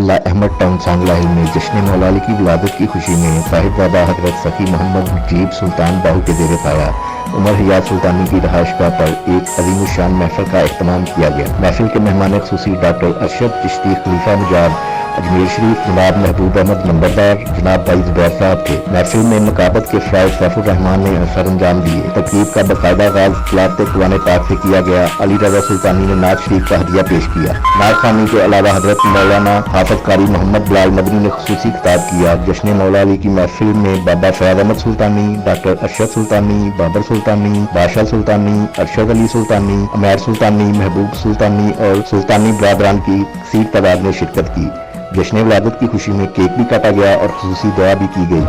मोहल्ला अहमद टाउन सांगलाहिल में जश्न मौला अली की विलादत की खुशी में साहिबजादा हजरत सखी मोहम्मद मुजीब सुल्तान बाहू के ज़ेर ताया उमर हयात सुल्तानी की रहायशगाह पर एक अजीमुशान महफिल का एहतमाम किया गया। महफिल के मेहमान खुसूसी डॉक्टर अरशद चिश्ती खलीफा मुजाब अजमेर शरीफ जनाब महबूब अहमद नंबरदार जनाब भाई जुबैर साहब थे। महफिल में मकाबत के फ़राइज़ सैफुर रहमान ने सर अंजाम दिए। तकरीब का बाकायदा आगाज़ तिलावत कुरान पाक से किया गया। अली रज़ा सुल्तानी ने नात शरीफ का हदिया पेश किया। नात ख़वानी के अलावा हज़रत मौलाना हाफ़िज़ कारी मोहम्मद बिलाल मदनी ने खुसूसी खिताब किया। जश्न मौला अली की महफिल में बाबा फयाज़ अहमद सुल्तानी, डॉक्टर अरशद सुल्तानी, बाबर सुल्तानी, बादशाह सुल्तानी, अरशद अली सुल्तानी, उमैर सुल्तानी, महबूब सुल्तानी और सुल्तानी बरादरान की कसीर तादाद ने शिरकत की। जश्न विलादत की खुशी में केक भी काटा गया और खुसूसी दुआ भी की गई।